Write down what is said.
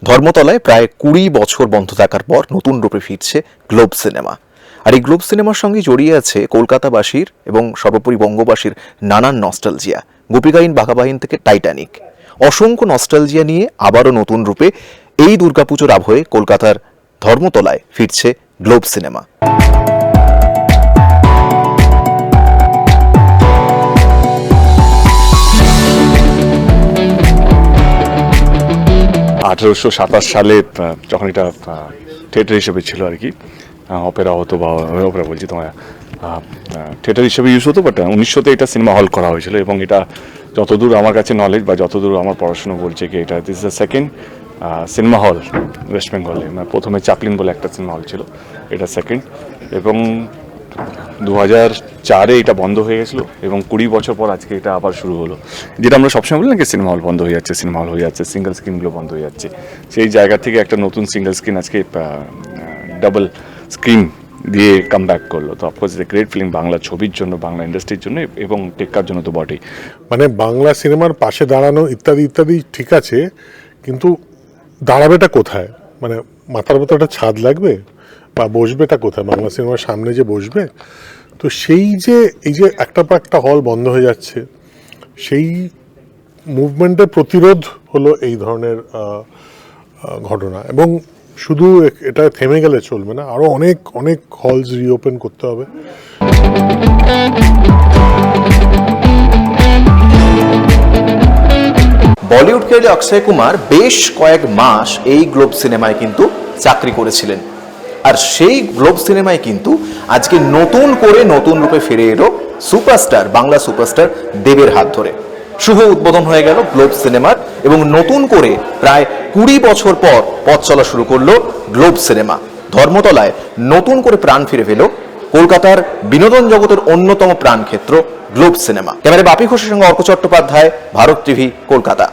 ধর্মতলায় প্রায় ২০ বছর বন্ধ থাকার পর নতুন রূপে ফিরছে গ্লোব সিনেমা। আর এই গ্লোব সিনেমার সঙ্গে জড়িয়ে আছে কলকাতাবাসীর এবং সর্বোপরি বঙ্গবাসীর নানান নস্টালজিয়া। গোপীগাইন বাঘাবাহিন থেকে টাইটানিক, অসংখ্য নস্টালজিয়া নিয়ে আবারও নতুন রূপে এই দুর্গাপুজোর আবহে কলকাতার ধর্মতলায় ফিরছে গ্লোব সিনেমা। সালে যখন এটা থিয়েটার হিসেবে ছিল আর কি, অপেরা হতো বা অপেরা বলছি তোমার থিয়েটার হিসেবে ইউজ হতো, বাট 1900-তে এটা সিনেমা হল করা হয়েছিল। এবং এটা যতদূর আমার কাছে নলেজ বা যতদূর আমার পড়াশোনা বলছে কি এটা this the second cinema hall West বেঙ্গলে। প্রথমে চাপলিন বলে একটা সিনেমা হল ছিল, এটা সেকেন্ড। এবং 2004-এ এটা বন্ধ হয়ে গেছিলো এবং 20 বছর পর আজকে এটা আবার শুরু হলো। যেটা আমরা সবসময় বলি না কি সিনেমা হল বন্ধ হয়ে যাচ্ছে, সিনেমা হল হয়ে যাচ্ছে, সিঙ্গেল স্ক্রিনগুলো বন্ধ হয়ে যাচ্ছে, সেই জায়গা থেকে একটা নতুন সিঙ্গেল স্ক্রিন আজকে ডাবল স্ক্রিন দিয়ে কাম ব্যাক করলো। তো অফকোর্স এটা গ্রেট ফিল্ম বাংলা ছবির জন্য, বাংলা ইন্ডাস্ট্রির জন্য এবং টেক্কার জন্য তো বটেই। মানে বাংলা সিনেমার পাশে দাঁড়ানো ইত্যাদি ইত্যাদি ঠিক আছে, কিন্তু দাঁড়াবেটা কোথায়? মানে মাথার মতো একটা ছাদ লাগবে বা বসবেটা কোথায়? বাংলা সিনেমার সামনে যে বসবে, তো সেই যে এই যে একটা পর একটা হল বন্ধ হয়ে যাচ্ছে, সেই মুভমেন্টের প্রতিরোধ হলো এই ধরনের ঘটনা। এবং শুধু এটা থেমে গেলে চলবে না, আরও অনেক অনেক হলস রিওপেন করতে হবে। বলিউড খেলে অক্ষয় কুমার বেশ কয়েক মাস এই গ্লোব সিনেমায় কিন্তু চাকরি করেছিলেন। আর সেই গ্লোব সিনেমায় কিন্তু আজকে নতুন করে নতুন রূপে ফিরে এলো সুপারস্টার, বাংলা সুপারস্টার দেবের হাত ধরে। শুভ উদ্বোধন হয়ে গেল গ্লোব সিনেমার এবং নতুন করে প্রায় 20 বছর পর পথ চলা শুরু করলো গ্লোব সিনেমা। ধর্মতলায় নতুন করে প্রাণ ফিরে পেল কলকাতার বিনোদন জগতের অন্যতম প্রাণক্ষেত্র গ্লোব সিনেমা। ক্যামেরায় বাপি ঘোষের সঙ্গে অর্ক চট্টোপাধ্যায়, ভারত টিভি, কলকাতা।